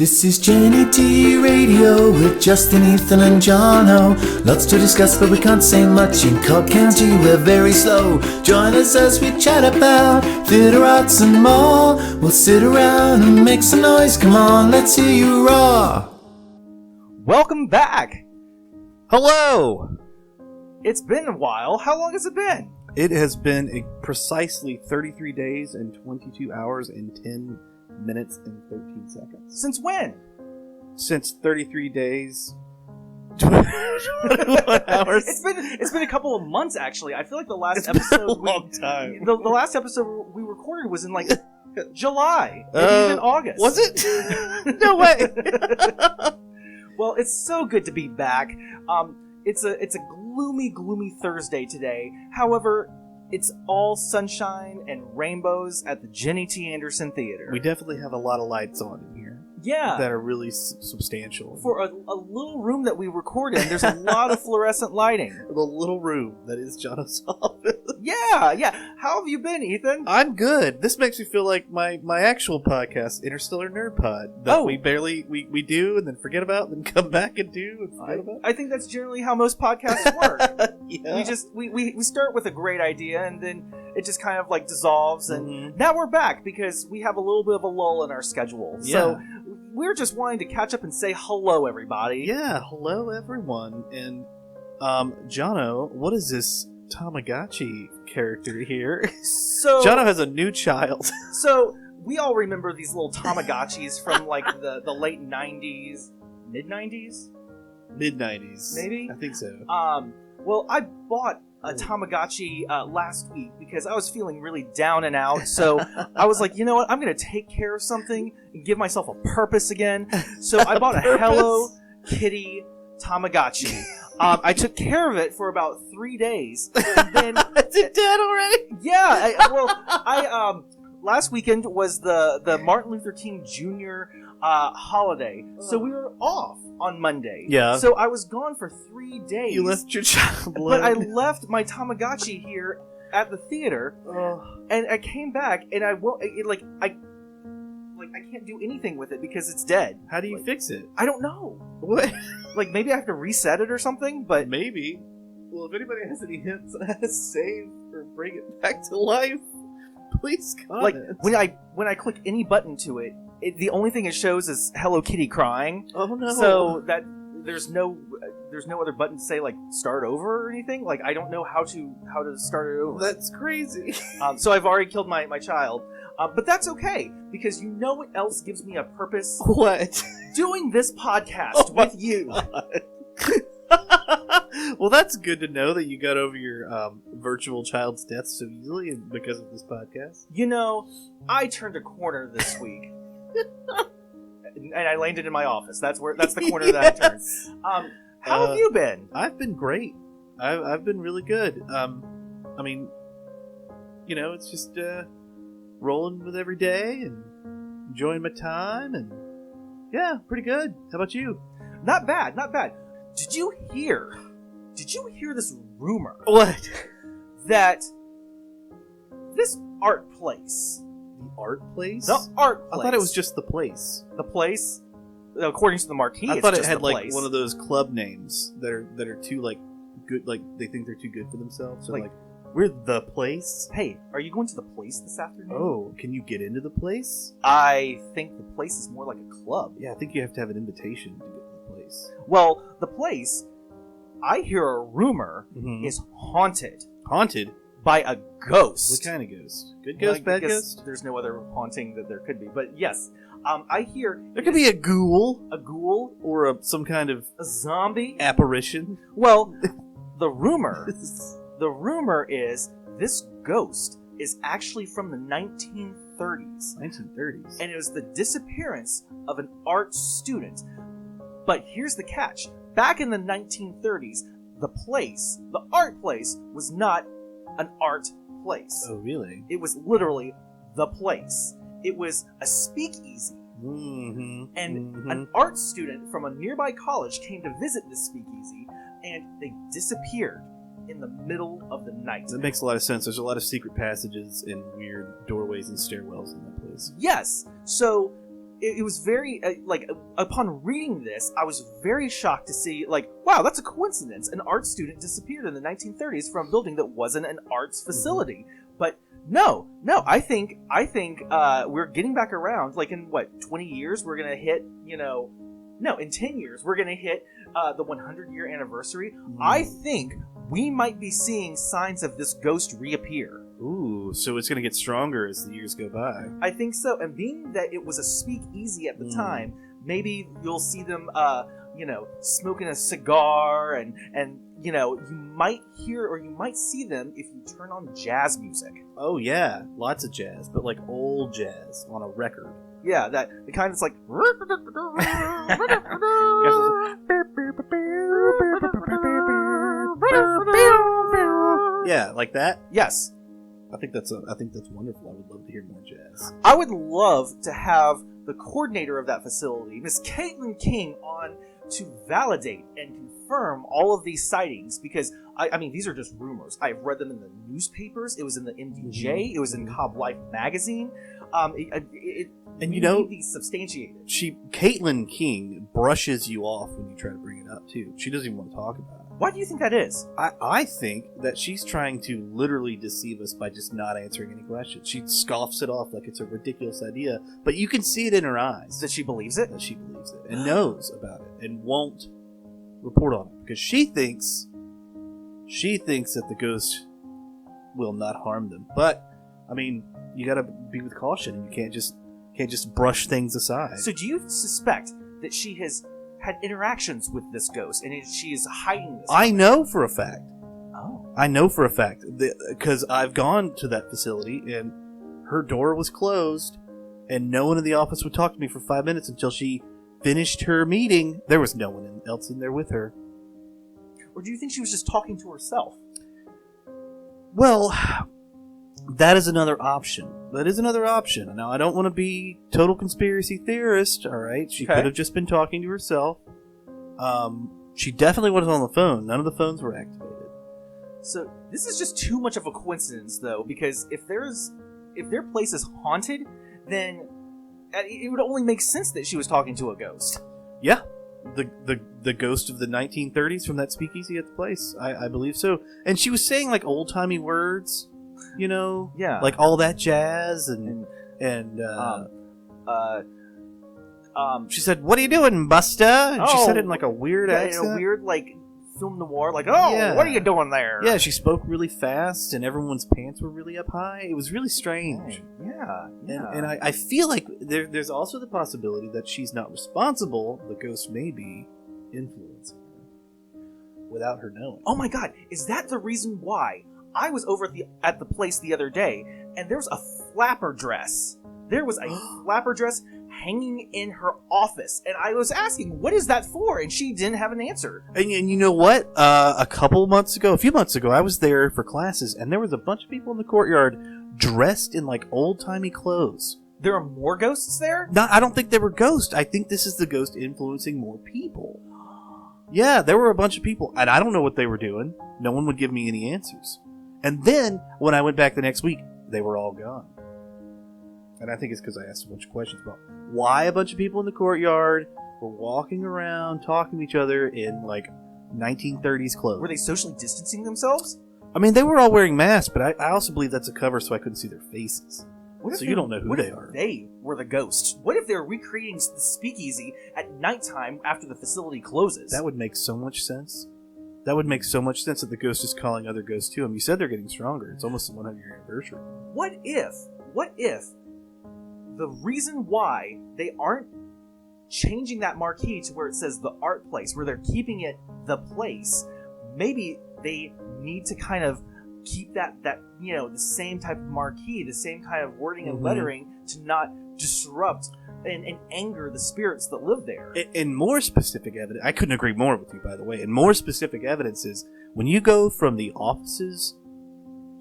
This is Jennie T Radio with Justin, Ethan, and Jono. Lots to discuss, but we can't say much. In Cobb County, we're very slow. Join us as we chat about theatre arts and more. We'll sit around and make some noise. Come on, let's hear you roar. Welcome back. Hello! It's been a while. How long has it been? It has been precisely 33 days and 22 hours and 10 minutes and 13 seconds. Since when? Since 33 days, 21 hours. It's been a couple of months, actually. I feel like the last It's episode... been a long time. The last episode we recorded was in, like, July. Maybe even August. Was it? No way! Well, it's so good to be back. It's a gloomy Thursday today. However, it's all sunshine and rainbows at the Jennie T Theater. We definitely have a lot of lights on in here. Yeah. That are really substantial. For a little room that we record in, there's a lot of fluorescent lighting. The little room that is Jono's office. Yeah. How have you been, Ethan? I'm good. This makes me feel like my actual podcast, Interstellar Nerd Pod, that we do and then forget about and then come back and do and forget about. I think that's generally how most podcasts work. Yeah. We start with a great idea and then it just kind of like dissolves and now we're back because we have a little bit of a lull in our schedule. Yeah. So we're just wanting to catch up and say hello, everybody. Yeah, hello everyone. And Jono, what is this Tamagotchi character here? So Jono has a new child. So we all remember these little Tamagotchis from like the late 90s, mid 90s? Mid 90s. Maybe? I think so. Well, I bought a Tamagotchi last week because I was feeling really down and out. So I was like, you know what? I'm going to take care of something and give myself a purpose again. So I bought a Hello Kitty Tamagotchi. I took care of it for about 3 days. And then, is it dead already? Yeah. Last weekend was the Martin Luther King Jr. Holiday. So we were off on Monday. Yeah. So I was gone for 3 days. You left your child alone. But I left my Tamagotchi here at the theater, and I came back, and I can't do anything with it because it's dead. How do you fix it? I don't know. What? Like maybe I have to reset it or something. But maybe. Well, if anybody has any hints on how to save or bring it back to life, please comment. Like when I click any button to it, the only thing it shows is Hello Kitty crying. Oh no! So that there's no other button to say like start over or anything. Like I don't know how to start it over. That's crazy. So I've already killed my child, but that's okay because you know what else gives me a purpose? What? Doing this podcast with you. Well, that's good to know that you got over your virtual child's death so easily and because of this podcast. You know, I turned a corner this week. And I landed in my office. That's the corner that I turned. How have you been? I've been great. I've been really good. I mean, you know, it's just rolling with every day and enjoying my time, and yeah, pretty good. How about you? Not bad. Did you hear this rumor? What? That this art place. The art place? The art place. I thought it was just the place. The place? According to the marquee, I thought it's it just had the like place. one of those club names that are too like good, like they think they're too good for themselves. So like we're the place. Hey, are you going to the place this afternoon? Oh, can you get into the place? I think the place is more like a club. Yeah, I think you have to have an invitation to get to the place. Well, the place, I hear a rumor, is haunted. Haunted? By a ghost. What kind of ghost? Good ghost, bad ghost? There's no other haunting that there could be. But yes, I hear... There could be a ghoul. A ghoul? Or some kind of... A zombie? Apparition. Well, the rumor is this ghost is actually from the 1930s. 1930s? And it was the disappearance of an art student. But here's the catch. Back in the 1930s, the art place, was not an art place. Oh, really? It was literally the place. It was a speakeasy. And an art student from a nearby college came to visit this speakeasy, and they disappeared in the middle of the night. That makes a lot of sense. There's a lot of secret passages and weird doorways and stairwells in that place. Yes. So it was very upon reading this, I was very shocked to see wow, that's a coincidence. An art student disappeared in the 1930s from a building that wasn't an arts facility. But no, I think we're getting back around. In 20 years we're gonna hit in 10 years we're gonna hit the 100-year anniversary. I think we might be seeing signs of this ghost reappear. Ooh, so it's going to get stronger as the years go by. I think so. And being that it was a speakeasy at the time, maybe you'll see them, smoking a cigar, and you might hear or you might see them if you turn on jazz music. Oh yeah, lots of jazz, but old jazz on a record. Yeah, the kind that's yeah, like that. Yes. I think that's wonderful. I would love to hear more jazz. I would love to have the coordinator of that facility, Miss Caitlin King, on to validate and confirm all of these sightings, because I mean these are just rumors. I've read them in the newspapers. It was in the MDJ. It was in Cobb Life magazine. And need these substantiated. Caitlin King brushes you off when you try to bring it up too. She doesn't even want to talk about it. Why do you think that is? I think that she's trying to literally deceive us by just not answering any questions. She scoffs it off like it's a ridiculous idea, but you can see it in her eyes. That she believes it? That she believes it and knows about it and won't report on it because she thinks that the ghost will not harm them. But, I mean, you gotta be with caution and you can't just brush things aside. So do you suspect that she has had interactions with this ghost, and she is hiding this? I know for a fact. Oh. I know for a fact, because I've gone to that facility, and her door was closed, and no one in the office would talk to me for 5 minutes until she finished her meeting. There was no one else in there with her. Or do you think she was just talking to herself? Well, that is another option. Now, I don't want to be total conspiracy theorist, all right? She could have just been talking to herself. She definitely wasn't on the phone. None of the phones were activated. So this is just too much of a coincidence, though, because if their place is haunted, then it would only make sense that she was talking to a ghost. Yeah. The ghost of the 1930s from that speakeasy at the place. I believe so. And she was saying, old-timey words. Yeah, all that jazz and she said, "What are you doing, Buster?" And she said it in a weird accent, in a weird film noir, what are you doing there? Yeah, she spoke really fast, and everyone's pants were really up high. It was really strange. Yeah. And I feel like there's also the possibility that she's not responsible. The ghost may be influencing her without her knowing. Oh my God, is that the reason why? I was over at the place the other day, and there's a flapper dress. There was a flapper dress hanging in her office, and I was asking, what is that for? And she didn't have an answer. And you know what? A few months ago, I was there for classes, and there was a bunch of people in the courtyard dressed in old-timey clothes. There are more ghosts there? No, I don't think they were ghosts. I think this is the ghost influencing more people. Yeah, there were a bunch of people, and I don't know what they were doing. No one would give me any answers. And then, when I went back the next week, they were all gone. And I think it's because I asked a bunch of questions about why a bunch of people in the courtyard were walking around, talking to each other in, 1930s clothes. Were they socially distancing themselves? I mean, they were all wearing masks, but I also believe that's a cover so I couldn't see their faces. So you don't know who they are. They were the ghosts. What if they're recreating the speakeasy at nighttime after the facility closes? That would make so much sense. That would make so much sense that the ghost is calling other ghosts to him. You said they're getting stronger. It's almost the 100-year anniversary. What if the reason why they aren't changing that marquee to where it says the art place, where they're keeping it the place, maybe they need to kind of keep that the same type of marquee, the same kind of wording and lettering to not disrupt and anger the spirits that live there. And more specific evidence, I couldn't agree more with you, by the way, and more specific evidence is when you go from the offices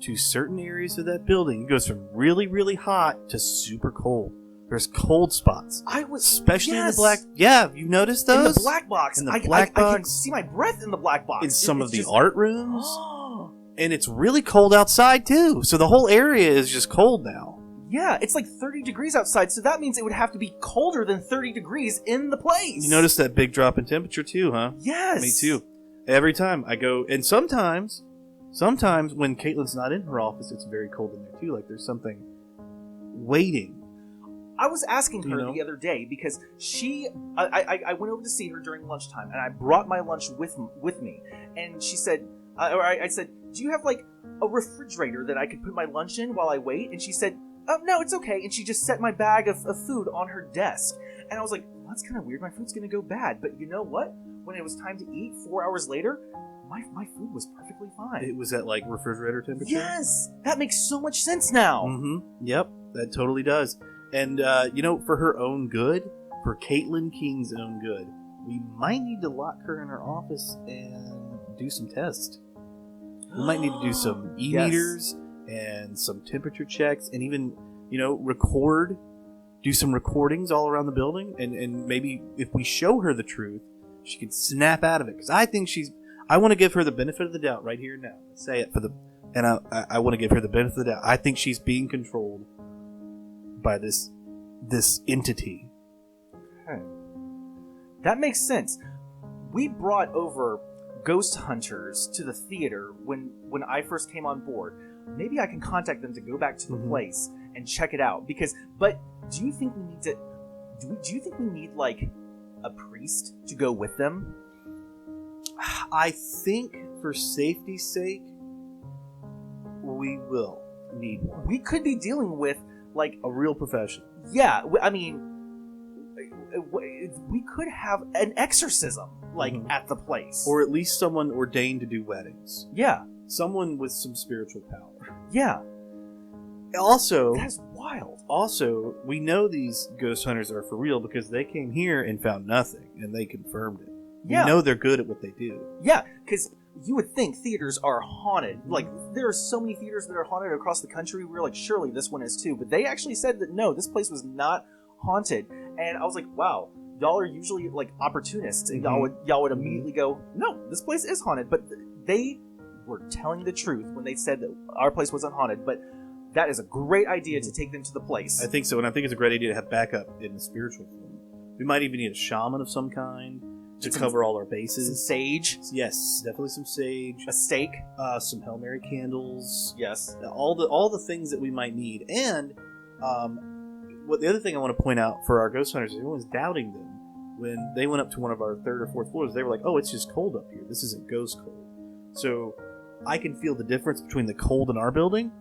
to certain areas of that building, it goes from really, really hot to super cold. There's cold spots. Especially in the black... Yeah, you noticed those? In the black box. In the black box. I can see my breath in the black box. In some of the art rooms. And it's really cold outside, too. So the whole area is just cold now. Yeah, it's like 30 degrees outside, so that means it would have to be colder than 30 degrees in the place. You notice that big drop in temperature too, huh? Yes. Me too. Every time I go, and sometimes when Caitlin's not in her office, it's very cold in there too. Like there's something waiting. I was asking her You know? the other day because I went over to see her during lunchtime, and I brought my lunch with me, and she said, I said, do you have like a refrigerator that I could put my lunch in while I wait? And she said, oh, no, it's okay. And she just set my bag of food on her desk. And I was like, well, that's kind of weird. My food's going to go bad. But you know what? When it was time to eat 4 hours later, my food was perfectly fine. It was at like refrigerator temperature? Yes! That makes so much sense now. Mm-hmm. Yep, that totally does. And, for her own good, for Caitlin King's own good, we might need to lock her in her office and do some tests. We might need to do some e-meters and some temperature checks and even, do some recordings all around the building. And maybe if we show her the truth, she can snap out of it. Because I think I want to give her the benefit of the doubt right here and now. Let's say it and I want to give her the benefit of the doubt. I think she's being controlled by this entity. Okay. That makes sense. We brought over ghost hunters to the theater when I first came on board. Maybe I can contact them to go back to the place and check it out. But do you think we need to? Do you think we need like a priest to go with them? I think for safety's sake, we will need one. We could be dealing with like A real professional. yeah. I mean, we could have an exorcism like at the place, Or at least someone ordained to do weddings. yeah. Someone with some spiritual power. Yeah, Also, that's wild. Also, we know these ghost hunters are for real because they came here and found nothing, and they confirmed it. Yeah. We know they're good at what they do. Yeah, because you would think theaters are haunted. Like, there are so many theaters that are haunted across the country. We're like, surely this one is too. But they actually said that no, this place was not haunted. And I was like, wow, y'all are usually like opportunists, and y'all would immediately go, no, this place is haunted. But they were telling the truth when they said that our place wasn't haunted. But that is a great idea to take them to the place. I think so, and I think it's a great idea to have backup in the spiritual form. We might even need a shaman of some kind to cover all our bases. Some sage. Yes, definitely some sage. A stake. Some Hail Mary candles. Yes. All the things that we might need. And the other thing I want to point out for our ghost hunters is everyone's doubting them. When they went up to one of our third or fourth floors, they were like, oh, it's just cold up here. This isn't ghost cold. So I can feel the difference between the cold in our building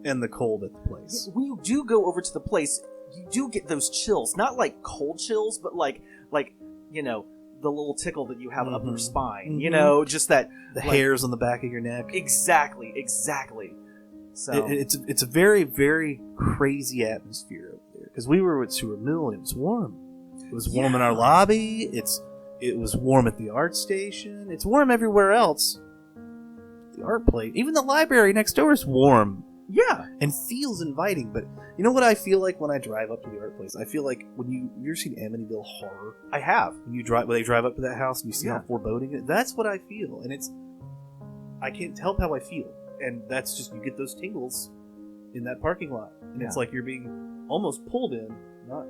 and the cold at the place. When you do go over to the place, you do get those chills. Not like cold chills, but like the little tickle that you have up your spine. Just that the hairs on the back of your neck. Exactly. So it's a very, very crazy atmosphere over there because we were at Sewer Mill and it was warm. It was warm in our lobby. It was warm at the art station. It's warm everywhere else. The art plate, even the library next door is warm. Yeah. And feels inviting. But you know what I feel like when I drive up to the art place? I feel like when you ever seen Amityville Horror? I have. When they drive up to that house and you see how foreboding it is? That's what I feel. And I can't help how I feel. And that's just, you get those tingles in that parking lot. And it's like you're being almost pulled in, not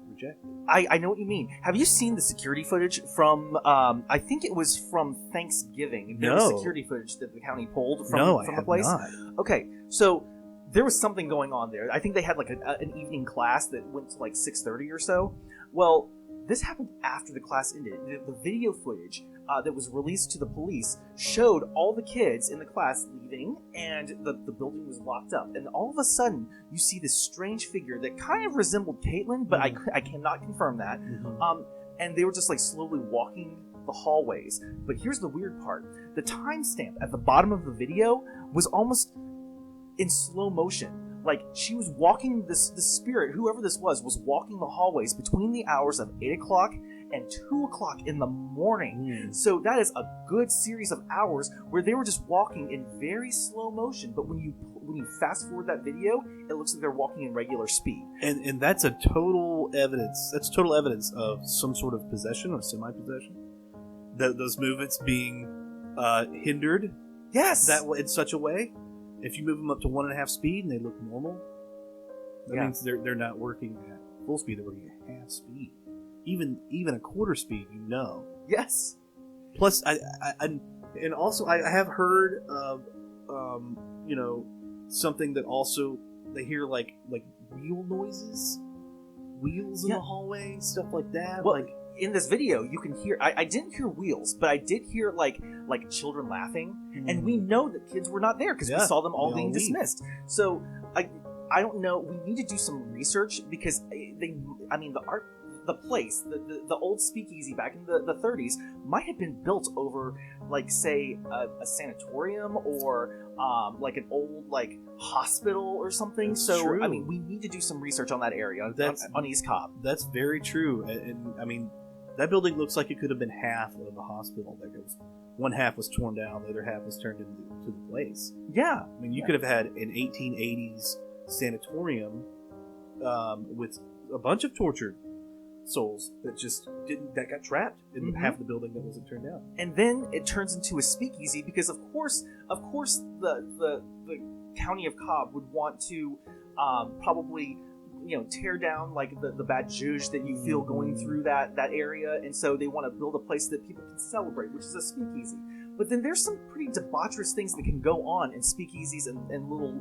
rejected. I know what you mean. Have you seen the security footage from, I think it was from Thanksgiving. There was security footage that the county pulled from the place. Not. Okay, so there was something going on there. I think they had like an evening class that went to like 6:30 or so. Well, this happened after the class ended. The video footage that was released to the police showed all the kids in the class leaving, and the building was locked up. And all of a sudden, you see this strange figure that kind of resembled Caitlin, but I cannot confirm that. And they were just like slowly walking the hallways. But here's the weird part. The timestamp at the bottom of the video was almost in slow motion. Like, she was walking, the spirit, whoever this was walking the hallways between the hours of 8 o'clock and 2 o'clock in the morning. So that is a good series of hours where they were just walking in very slow motion. But when you fast forward that video, it looks like they're walking in regular speed. And that's total evidence of some sort of possession or semi-possession. Those movements being hindered Yes! that way, in such a way. if you move them up to 1.5 speed and they look normal, that Yeah. means they're not working at full speed. They're working at half speed. Even a quarter speed, you know. Yes. Plus, I have heard of, something that also they hear like wheel noises, wheels in Yeah. the hallway, stuff like that. Well, like in this video, you can hear. I didn't hear wheels, but I did hear like children laughing, and we know that kids were not there because we Yeah, saw them all they being all leave. dismissed. So I don't know. We need to do some research because the art. The place, the old speakeasy back in the 30s might have been built over, like, say, a sanatorium or like an old like hospital or something. That's so true. I mean, we need to do some research on that area on East Cobb. That's very true, and I mean, that building looks like it could have been half of the hospital. Like one half was torn down, the other half was turned into the place. Yeah, I mean, you could have had an 1880s sanatorium with a bunch of tortured souls that got trapped in half the building that wasn't turned down. and then it turns into a speakeasy because of course the county of Cobb would want to probably tear down like the bad zhuzh that you feel going through that area, and so they want to build a place that people can celebrate, which is a speakeasy. But then there's some pretty debaucherous things that can go on in speakeasies and little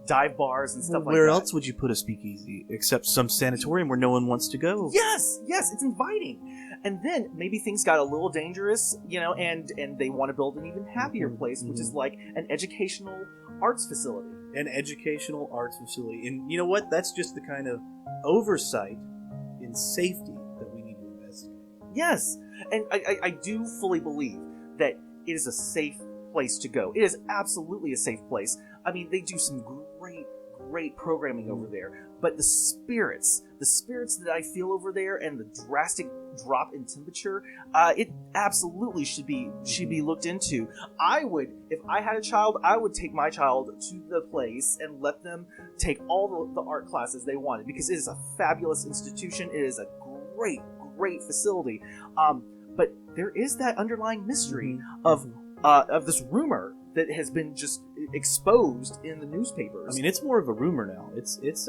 dive bars and stuff like that. Where else would you put a speakeasy except some sanatorium where no one wants to go? Yes, it's inviting. And then maybe things got a little dangerous, and they want to build an even happier place, which is like an educational arts facility. An educational arts facility. And you know what? That's just the kind of oversight in safety that we need to investigate. Yes, and I do fully believe that it is a safe place to go. It is absolutely a safe place. I mean, they do some great programming over there, but the spirits that I feel over there and the drastic drop in temperature, it absolutely should be looked into. If I had a child, I would take my child to the place and let them take all the art classes they wanted, because it is a fabulous institution. It is a great facility. But there is that underlying mystery of this rumor that has been just exposed in the newspapers. I mean, it's more of a rumor now. It's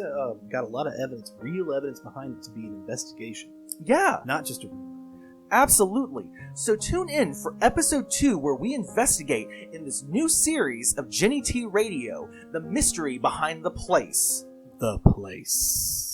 got a lot of evidence, real evidence behind it to be an investigation. Yeah, Not just a rumor. absolutely. So tune in for episode 2, where we investigate in this new series of Jennie T Radio the mystery behind the place. The place.